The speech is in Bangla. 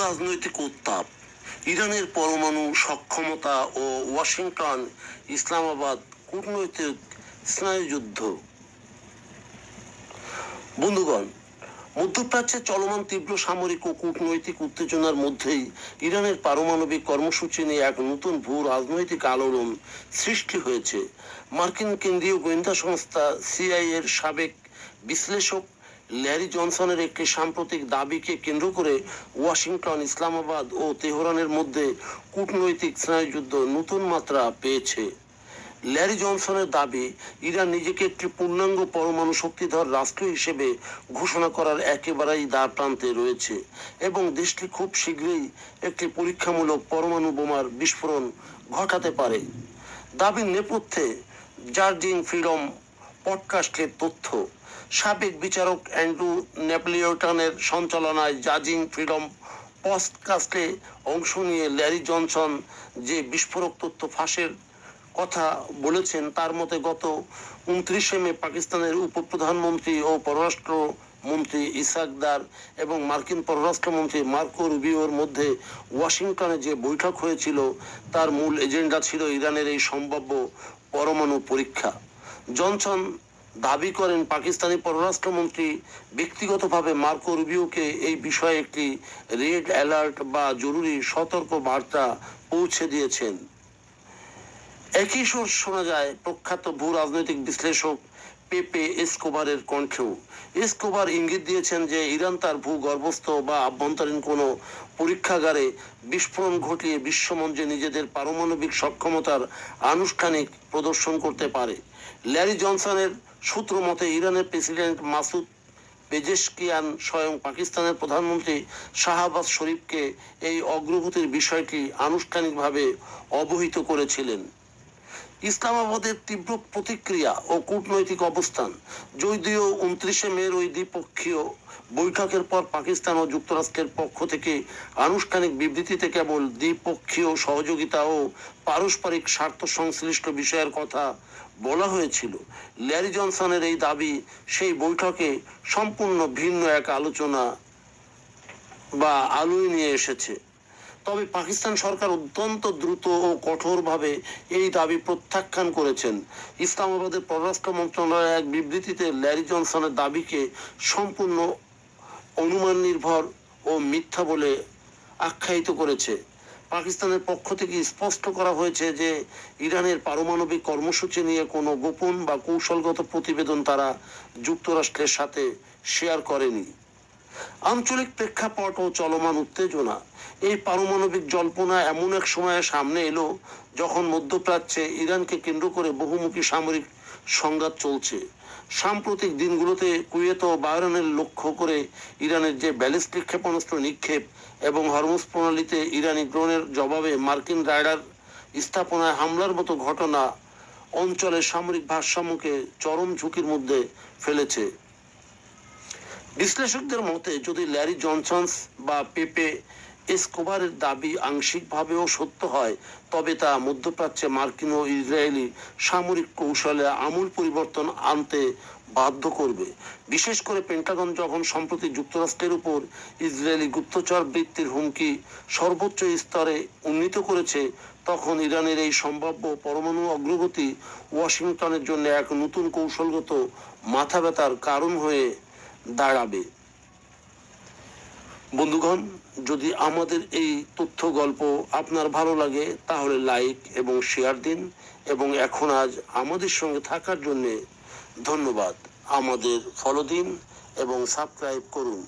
রাজনৈতিক উত্তাপ, ইরানের পরমাণু সক্ষমতা ও ওয়াশিংটন ইসলামাবাদ কূটনৈতিক স্নায়ুযুদ্ধ। বন্ধুগণ, মধ্যপ্রাচ্যে চলমান তীব্র সামরিক ও কূটনৈতিক উত্তেজনার মধ্যেই ইরানের পারমাণবিক কর্মসূচি নিয়ে এক নতুন ভূ রাজনৈতিক আলোড়ন সৃষ্টি হয়েছে। মার্কিন কেন্দ্রীয় গোয়েন্দা সংস্থা সিআইএ এর সাবেক বিশ্লেষক ল্যারি জনসনের একটি সাম্প্রতিক দাবিকে কেন্দ্র করে ওয়াশিংটন, ইসলামাবাদ ও তেহরানের মধ্যে কূটনৈতিক স্নায়ুযুদ্ধ নতুন মাত্রা পেয়েছে। ল্যারি জনসনের দাবি, ইরান নিজেকে একটি পূর্ণাঙ্গ পরমাণু শক্তিধর রাষ্ট্র হিসেবে ঘোষণা করার একেবারেই দ্বার প্রান্তে রয়েছে এবং দেশটি খুব শীঘ্রই একটি পরীক্ষামূলক পরমাণু বোমার বিস্ফোরণ ঘটাতে পারে। দাবির নেপথ্যে জার্জিং ফ্রিডম পডকাস্টের তথ্য। সাবেক বিচারক অ্যান্ড্রু নেপলিয়টনের সঞ্চালনায় জার্জিং ফ্রিডম পডকাস্টে অংশ নিয়ে ল্যারি জনসন যে বিস্ফোরক তথ্য ফাঁসের কথা বলেছেন, তার মতে গত 29শে মে পাকিস্তানের উপপ্রধানমন্ত্রী ও পররাষ্ট্র মন্ত্রী ইসাক দার এবং মার্কিন পররাষ্ট্রমন্ত্রী মার্কো রুবিওর মধ্যে ওয়াশিংটনে যে বৈঠক হয়েছিল, তার মূল এজেন্ডা ছিল ইরানের এই সম্ভাব্য পরমাণু পরীক্ষা। জনসন দাবি করেন, পাকিস্তানি পররাষ্ট্রমন্ত্রী ব্যক্তিগতভাভাবে মার্কো রুবিওকে এই বিষয়ে একটি রেড অ্যালার্ট বা জরুরি সতর্ক বার্তা পৌঁছে দিয়েছেন। একই সুর শোনা যায় প্রখ্যাত ভূ রাজনৈতিক বিশ্লেষক পেপে এসকোবারের কণ্ঠেও। এসকোবার ইঙ্গিত দিয়েছেন যে ইরান তার ভূগর্ভস্থ বা আভ্যন্তরীণ কোনো পরীক্ষাগারে বিস্ফোরণ ঘটিয়ে বিশ্বমঞ্চে নিজেদের পারমাণবিক সক্ষমতার আনুষ্ঠানিক প্রদর্শন করতে পারে। ল্যারি জনসনের সূত্র মতে, ইরানের প্রেসিডেন্ট মাসুদ পেজেশকিয়ান স্বয়ং পাকিস্তানের প্রধানমন্ত্রী শাহবাজ শরীফকে এই অগ্রগতির বিষয়টি আনুষ্ঠানিকভাবে অবহিত করেছিলেন। ইসলামাবাদের তীব্র প্রতিক্রিয়া ও কূটনৈতিক অবস্থান। যদিও 29শে মের ওই দ্বিপক্ষীয় বৈঠকের পর পাকিস্তান ও যুক্তরাষ্ট্রের পক্ষ থেকে আনুষ্ঠানিক বিবৃতিতে কেবল দ্বিপক্ষীয় সহযোগিতা ও পারস্পরিক স্বার্থ সংশ্লিষ্ট বিষয়ের কথা বলা হয়েছিল, ল্যারি জনসনের এই দাবি সেই বৈঠকে সম্পূর্ণ ভিন্ন এক আলোচনা বা আলোয় নিয়ে এসেছে। তবে পাকিস্তান সরকার অত্যন্ত দ্রুত ও কঠোরভাবে এই দাবি প্রত্যাখ্যান করেছেন। ইসলামাবাদের পররাষ্ট্র মন্ত্রণালয়ের এক বিবৃতিতে ল্যারি জনসনের দাবিকে সম্পূর্ণ অনুমান নির্ভর ও মিথ্যা বলে আখ্যায়িত করেছে। পাকিস্তানের পক্ষ থেকে স্পষ্ট করা হয়েছে যে ইরানের পারমাণবিক কর্মসূচি নিয়ে কোনো গোপন বা কৌশলগত প্রতিবেদন তারা যুক্তরাষ্ট্রের সাথে শেয়ার করেনি। আঞ্চলিক প্রেক্ষাপট ও চলমান উত্তেজনা। এই পারমাণবিক জল্পনা এমন এক সময়ে সামনে এলো যখন মধ্যপ্রাচ্যে ইরানকে কেন্দ্র করে বহুমুখী সামরিক সংঘাত চলছে। সাম্প্রতিক দিনগুলোতে কুয়েত ও বাহরাইনের লক্ষ্য করে ইরানের যে ব্যালিস্টিক ক্ষেপণাস্ত্র নিক্ষেপ এবং হরমুজ প্রণালীতে ইরানি ড্রোনের জবাবে মার্কিন রাডার স্থাপনায় হামলার মতো ঘটনা অঞ্চলের সামরিক ভারসাম্যকে চরম ঝুঁকির মধ্যে ফেলেছে। বিশ্লেষকদের মতে, যদি ল্যারি জনসন বা পেপে এসকোবারের দাবি আংশিকভাবেও সত্য হয়, তবে তা মধ্যপ্রাচ্যে মার্কিন ও ইসরায়েলি সামরিক কৌশলে আমূল পরিবর্তন আনতে বাধ্য করবে। বিশেষ করে পেন্টাগন যখন সম্প্রতি যুক্তরাষ্ট্রের উপর ইসরায়েলি গুপ্তচর বৃত্তির হুমকি সর্বোচ্চ স্তরে উন্নীত করেছে, তখন ইরানের এই সম্ভাব্য পরমাণু অগ্রগতি ওয়াশিংটনের জন্য এক নতুন কৌশলগত মাথা ব্যথার কারণ হয়ে দাঁড়াবে। বন্ধুগণ, যদি আমাদের এই তথ্য গল্প আপনার ভালো লাগে তাহলে লাইক এবং শেয়ার দিন এবং এখন আজ আমাদের সঙ্গে থাকার জন্য ধন্যবাদ। আমাদের ফলো দিন এবং সাবস্ক্রাইব করুন।